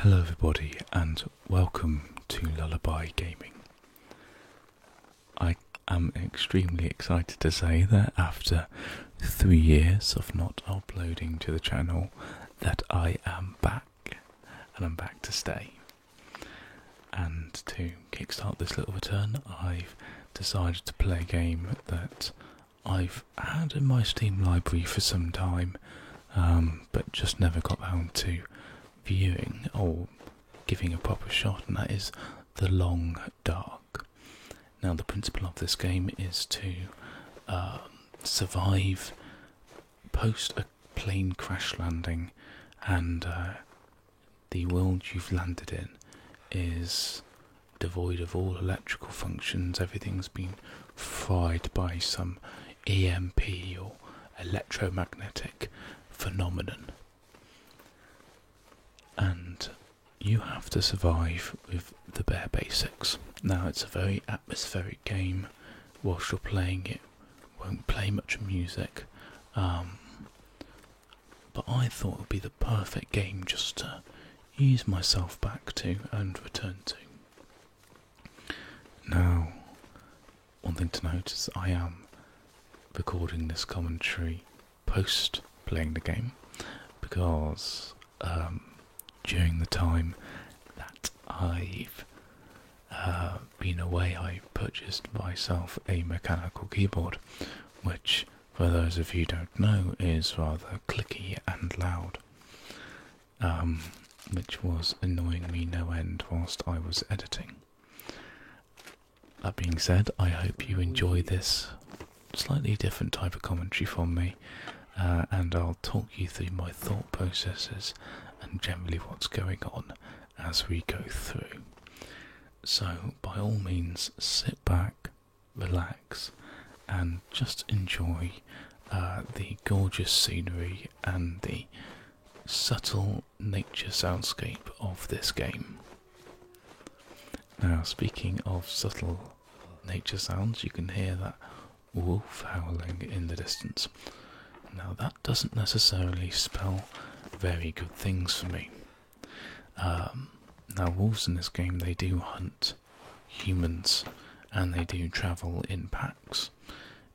Hello everybody and welcome to Lullaby Gaming. I am extremely excited to say that after 3 years of not uploading to the channel that I am back, and I'm back to stay. And to kickstart this little return, I've decided to play a game that I've had in my Steam library for some time, but just never got round to viewing or giving a proper shot, and that is The Long Dark. Now, the principle of this game is to survive post a plane crash landing, and the world you've landed in is devoid of all electrical functions. Everything's been fried by some EMP or electromagnetic phenomenon. And you have to survive with the bare basics. Now, it's a very atmospheric game. Whilst you're playing it, won't play much music. But I thought it would be the perfect game just to ease myself back to and return to. Now, one thing to note is I am recording this commentary post playing the game, because during the time that I've been away, I purchased myself a mechanical keyboard, which, for those of you who don't know, is rather clicky and loud, which was annoying me no end whilst I was editing. That being said, I hope you enjoy this slightly different type of commentary from me, and I'll talk you through my thought processes and generally what's going on as we go through. So, by all means, sit back, relax, and just enjoy the gorgeous scenery and the subtle nature soundscape of this game. Now, speaking of subtle nature sounds, you can hear that wolf howling in the distance. Now, that doesn't necessarily spell very good things for me. Now, wolves in this game, they do hunt humans, and they do travel in packs.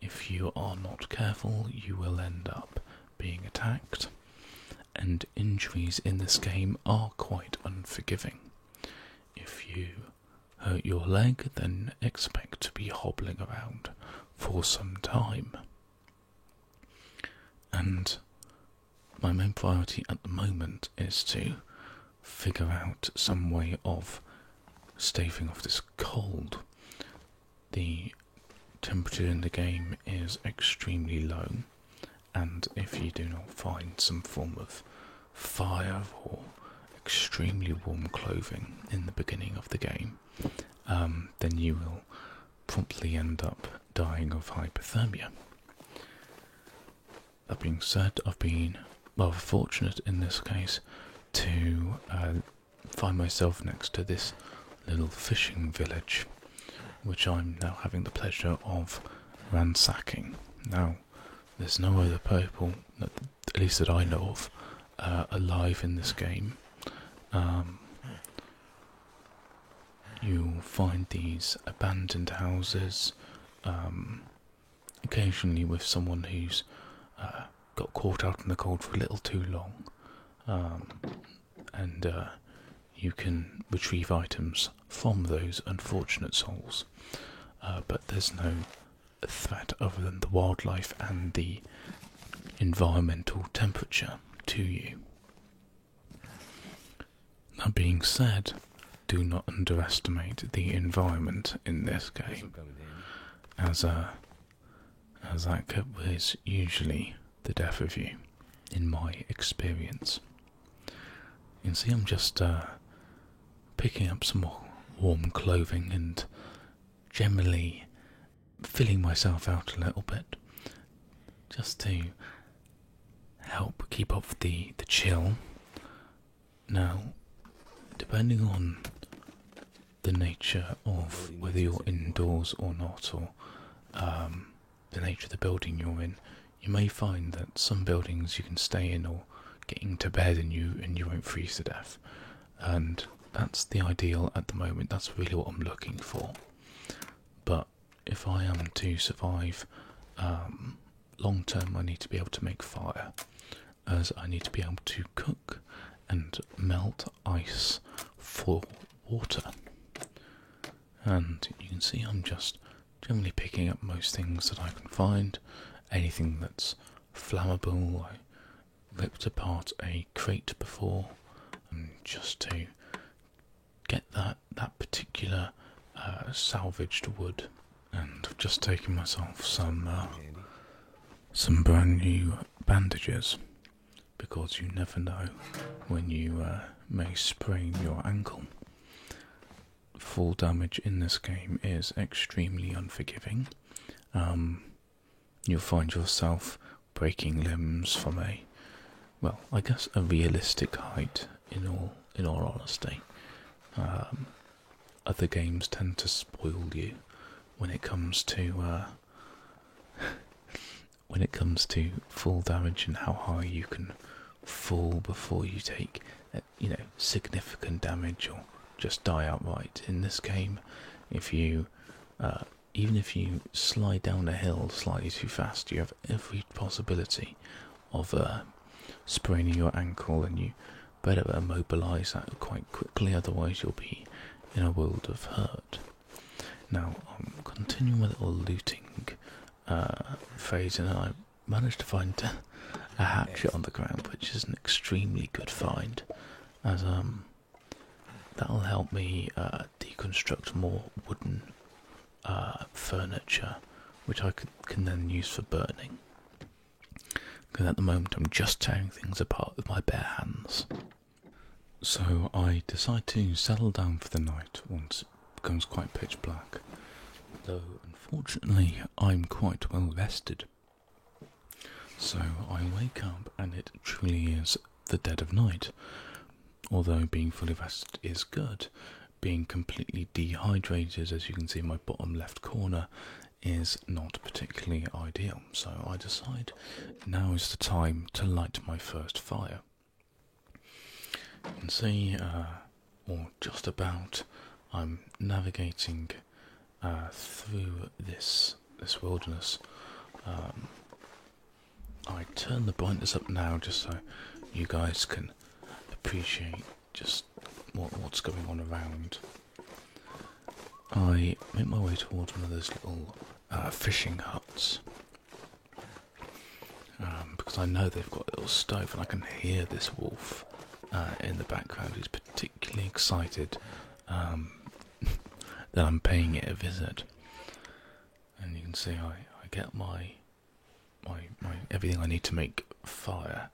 If you are not careful, you will end up being attacked, and injuries in this game are quite unforgiving. If you hurt your leg, then expect to be hobbling around for some time. And my main priority at the moment is to figure out some way of staving off this cold. The temperature in the game is extremely low, and if you do not find some form of fire or extremely warm clothing in the beginning of the game, then you will promptly end up dying of hypothermia. That being said, I've been rather fortunate in this case to find myself next to this little fishing village, which I'm now having the pleasure of ransacking. Now, there's no other people, at least that I know of, alive in this game. You'll find these abandoned houses, occasionally with someone who's got caught out in the cold for a little too long, and you can retrieve items from those unfortunate souls, but there's no threat other than the wildlife and the environmental temperature to you. That being said, do not underestimate the environment in this game, as that is usually the death of you, in my experience. You can see I'm just picking up some more warm clothing and generally filling myself out a little bit, just to help keep off the chill. Now, depending on the nature of whether you're indoors or not, or the nature of the building you're in, you may find that some buildings you can stay in or get into bed and you won't freeze to death. and that's the ideal at the moment. That's really what I'm looking for. But if I am to survive long term, I need to be able to make fire, as I need to be able to cook and melt ice for water. And you can see I'm just generally picking up most things that I can find. Anything that's flammable. I ripped apart a crate before, just to get that particular salvaged wood. And I've just taken myself some brand new bandages, because you never know when you may sprain your ankle. Fall damage in this game is extremely unforgiving. You'll find yourself breaking limbs from a realistic height, in all honesty. Other games tend to spoil you when it comes to fall damage and how high you can fall before you take significant damage or just die outright. In this game, if you even if you slide down a hill slightly too fast, you have every possibility of spraining your ankle, and you better immobilise that quite quickly, otherwise you'll be in a world of hurt. Now, I'm continuing my little looting phase, and I managed to find a hatchet on the ground, which is an extremely good find, as that'll help me deconstruct more wooden furniture, which I can then use for burning. Because at the moment I'm just tearing things apart with my bare hands. So I decide to settle down for the night once it becomes quite pitch black. Though unfortunately I'm quite well rested. So I wake up and it truly is the dead of night. Although being fully rested is good, being completely dehydrated, as you can see in my bottom left corner, is not particularly ideal. So I decide now is the time to light my first fire. You can see, or just about, I'm navigating through this wilderness. I turn the brightness up now just so you guys can appreciate just what's going on around. I make my way towards one of those little fishing huts, because I know they've got a little stove, and I can hear this wolf in the background who's particularly excited that I'm paying it a visit. And you can see I get my everything I need to make fire,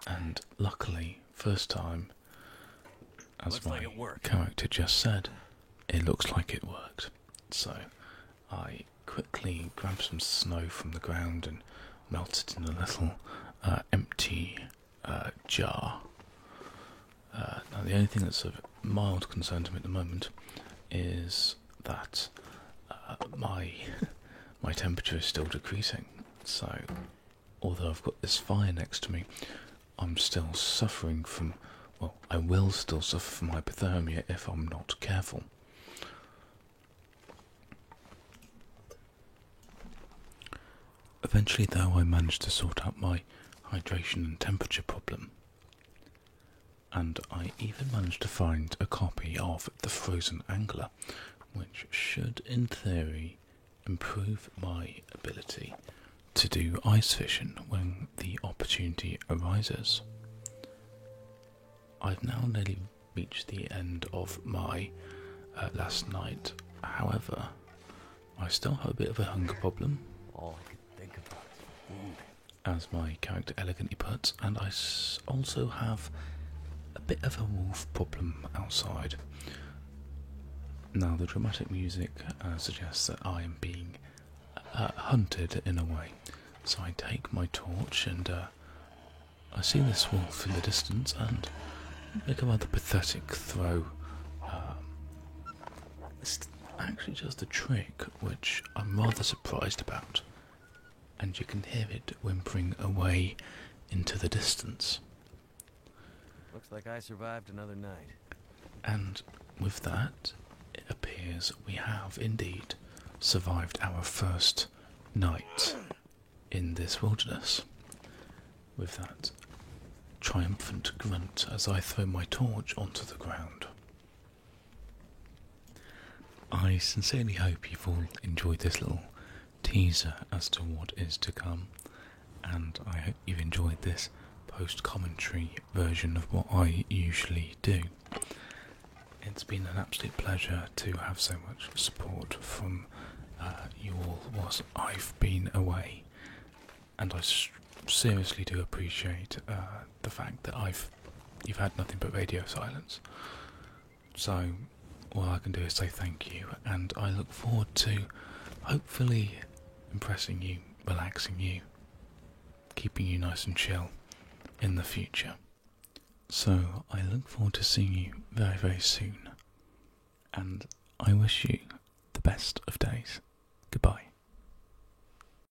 and luckily, first time, as my character just said, it looks like it worked. So I quickly grab some snow from the ground and melt it in a little empty jar. Now the only thing that's of mild concern to me at the moment is that my temperature is still decreasing. So although I've got this fire next to me, I'm still suffering from, I will still suffer from hypothermia if I'm not careful. Eventually, though, I managed to sort out my hydration and temperature problem, and I even managed to find a copy of The Frozen Angler, which should, in theory, improve my ability to do ice fishing when the opportunity arises. I've now nearly reached the end of my last night. However, I still have a bit of a hunger problem, all I could think about is food, as my character elegantly puts, and I also have a bit of a wolf problem outside. Now, the dramatic music suggests that I am being hunted in a way. So I take my torch and I see this wolf in the distance and make a rather pathetic throw. It's actually just a trick which I'm rather surprised about, and you can hear it whimpering away into the distance. looks like I survived another night. And with that, it appears we have indeed survived our first night in this wilderness. With that triumphant grunt as I throw my torch onto the ground. I sincerely hope you've all enjoyed this little teaser as to what is to come, and I hope you've enjoyed this post-commentary version of what I usually do. It's been an absolute pleasure to have so much support from you all whilst I've been away, and I seriously do appreciate the fact that you've had nothing but radio silence. So all I can do is say thank you, and I look forward to hopefully impressing you, relaxing you, keeping you nice and chill in the future. So I look forward to seeing you very, very soon, and I wish you the best of days. Goodbye.